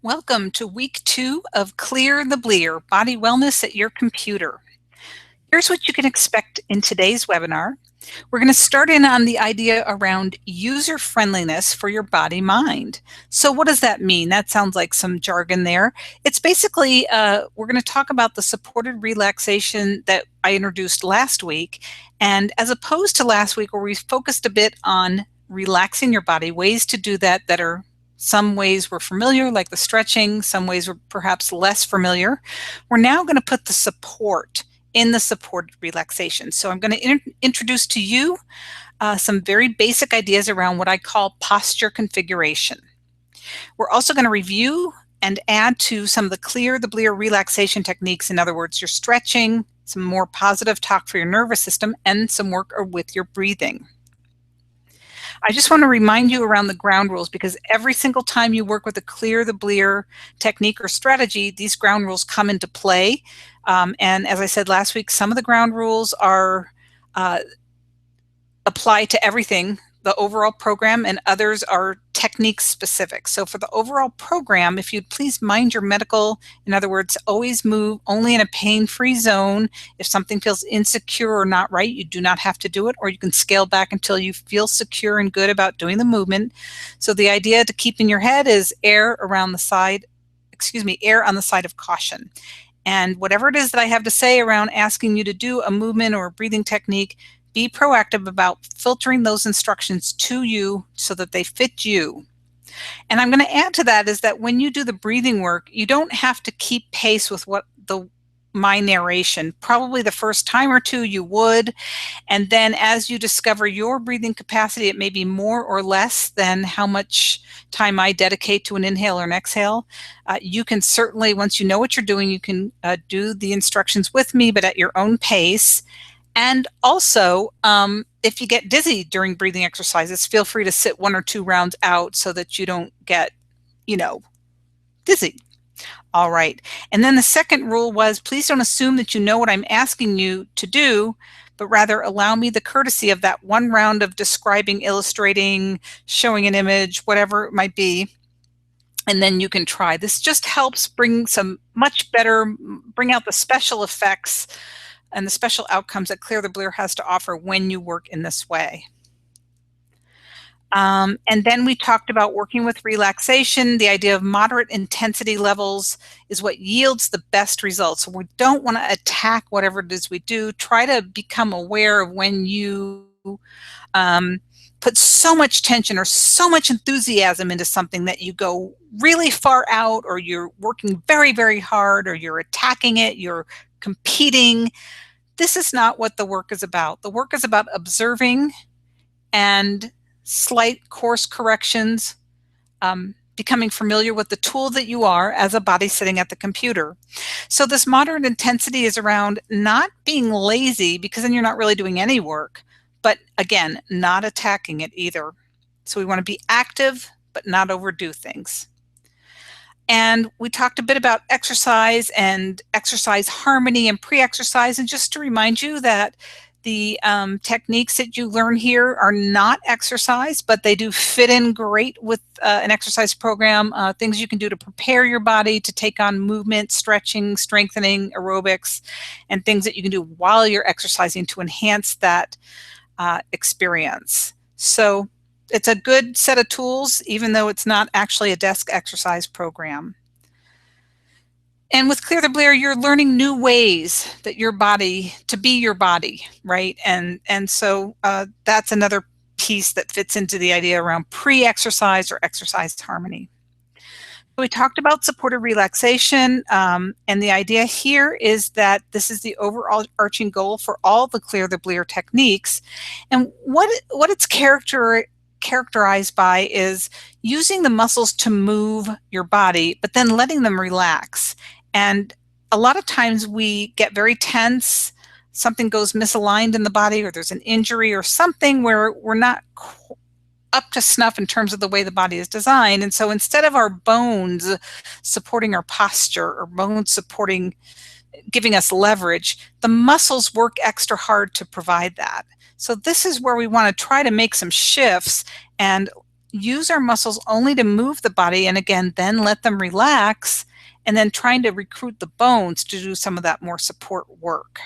Welcome to week 2 of Clear the Blear, Body Wellness at Your Computer. Here's what you can expect in today's webinar. We're going to start in on the idea around user friendliness for your body mind. So what does that mean? That sounds like some jargon there. It's basically, we're going to talk about the supported relaxation that I introduced last week. And as opposed to last week where we focused a bit on relaxing your body, ways to do that are some ways were familiar, like the stretching, some ways were perhaps less familiar. We're now going to put the support in the supported relaxation. So I'm going to introduce to you some very basic ideas around what I call posture configuration. We're also going to review and add to some of the Clear the Blear relaxation techniques. In other words, your stretching, some more positive talk for your nervous system, and some work with your breathing. I just want to remind you around the ground rules, because every single time you work with a Clear the Blear technique or strategy, these ground rules come into play. And as I said last week, some of the ground rules are apply to everything, the overall program, and others are technique specific. So for the overall program, if you'd please mind your medical, in other words, always move only in a pain-free zone. If something feels insecure or not right, you do not have to do it, or you can scale back until you feel secure and good about doing the movement. So the idea to keep in your head is air on the side of caution. And whatever it is that I have to say around asking you to do a movement or a breathing technique, be proactive about filtering those instructions to you so that they fit you. And I'm going to add to that is that when you do the breathing work, you don't have to keep pace with my narration. Probably the first time or two you would, and then as you discover your breathing capacity, it may be more or less than how much time I dedicate to an inhale or an exhale. You can certainly, once you know what you're doing, you can do the instructions with me, but at your own pace. And also, if you get dizzy during breathing exercises, feel free to sit 1 or 2 rounds out so that you don't get, dizzy. All right. And then the second rule was, please don't assume that you know what I'm asking you to do, but rather allow me the courtesy of that 1 round of describing, illustrating, showing an image, whatever it might be. And then you can try. This just helps bring out the special effects and the special outcomes that Clear the Blear has to offer when you work in this way. And then we talked about working with relaxation. The idea of moderate intensity levels is what yields the best results. So we don't want to attack whatever it is we do. Try to become aware of when you put so much tension or so much enthusiasm into something that you go really far out, or you're working very, very hard, or you're attacking it, you're competing. This is not what the work is about. The work is about observing and slight course corrections, becoming familiar with the tool that you are as a body sitting at the computer. So this moderate intensity is around not being lazy, because then you're not really doing any work, but again, not attacking it either. So we want to be active, but not overdo things. And we talked a bit about exercise and exercise harmony and pre-exercise. And just to remind you that the techniques that you learn here are not exercise, but they do fit in great with an exercise program. Things you can do to prepare your body to take on movement, stretching, strengthening, aerobics, and things that you can do while you're exercising to enhance that experience. So it's a good set of tools, even though it's not actually a desk exercise program. And with Clear the Blear, you're learning new ways that to be your body, right? And so that's another piece that fits into the idea around pre-exercise or exercise harmony. We talked about supported relaxation, and the idea here is that this is the overarching goal for all the Clear the Blear techniques. And what it's characterized by is using the muscles to move your body, but then letting them relax. And a lot of times we get very tense, something goes misaligned in the body, or there's an injury or something where we're not up to snuff in terms of the way the body is designed. And so instead of our bones supporting our posture, or bones giving us leverage, the muscles work extra hard to provide that. So this is where we want to try to make some shifts and use our muscles only to move the body, and again, then let them relax, and then trying to recruit the bones to do some of that more support work.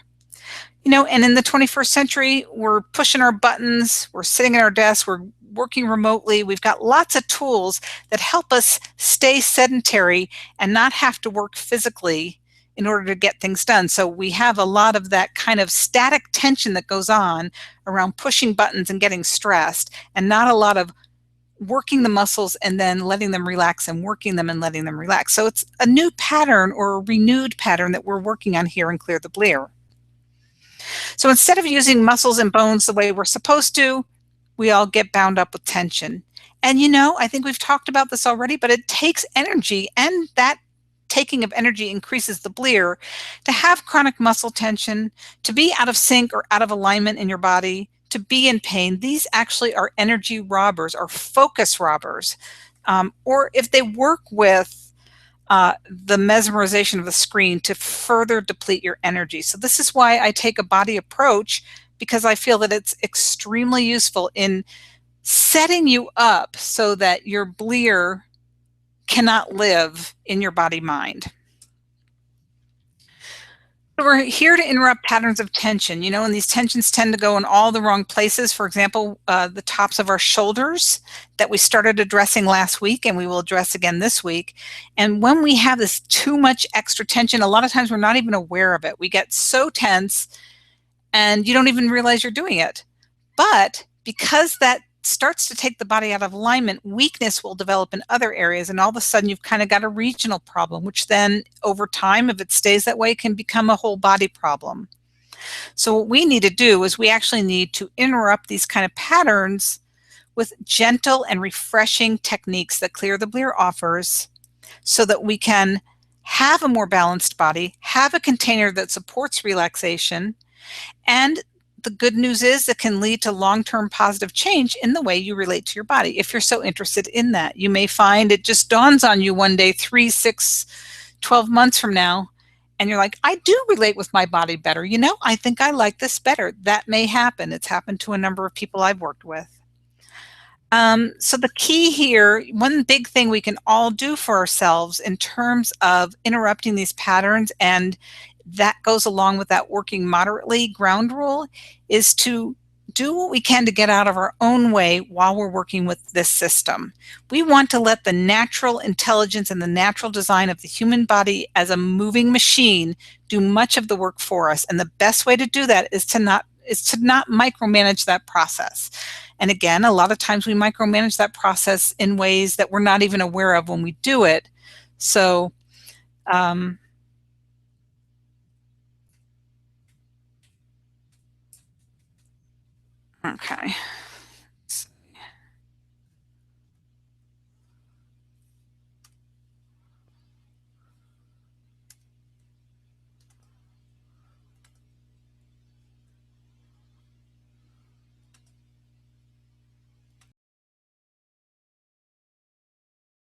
And in the 21st century, we're pushing our buttons, we're sitting at our desks, we're working remotely. We've got lots of tools that help us stay sedentary and not have to work physically in order to get things done. So we have a lot of that kind of static tension that goes on around pushing buttons and getting stressed, and not a lot of working the muscles and then letting them relax and working them and letting them relax. So it's a new pattern, or a renewed pattern, that we're working on here in Clear the Blear. So instead of using muscles and bones the way we're supposed to, we all get bound up with tension. And I think we've talked about this already, but it takes energy, and that taking of energy increases the blear. To have chronic muscle tension, to be out of sync or out of alignment in your body, to be in pain, these actually are energy robbers or focus robbers. Or if they work with the mesmerization of the screen to further deplete your energy. So this is why I take a body approach, because I feel that it's extremely useful in setting you up so that your blear cannot live in your body-mind. So we're here to interrupt patterns of tension, and these tensions tend to go in all the wrong places. For example, the tops of our shoulders that we started addressing last week, and we will address again this week. And when we have this too much extra tension, a lot of times we're not even aware of it. We get so tense and you don't even realize you're doing it. But because that starts to take the body out of alignment, weakness will develop in other areas, and all of a sudden you've kind of got a regional problem, which then over time, if it stays that way, can become a whole body problem. So what we need to do is we actually need to interrupt these kind of patterns with gentle and refreshing techniques that Clear the Blear offers, so that we can have a more balanced body, have a container that supports relaxation, and the good news is it can lead to long-term positive change in the way you relate to your body. If you're so interested in that, you may find it just dawns on you one day, 3, 6, 12 months from now, and you're like, I do relate with my body better. I think I like this better. That may happen. It's happened to a number of people I've worked with. So the key here, one big thing we can all do for ourselves in terms of interrupting these patterns, and that goes along with that working moderately ground rule, is to do what we can to get out of our own way while we're working with this system. We want to let the natural intelligence and the natural design of the human body as a moving machine do much of the work for us. And the best way to do that is to not micromanage that process. And again, a lot of times we micromanage that process in ways that we're not even aware of when we do it. So, okay.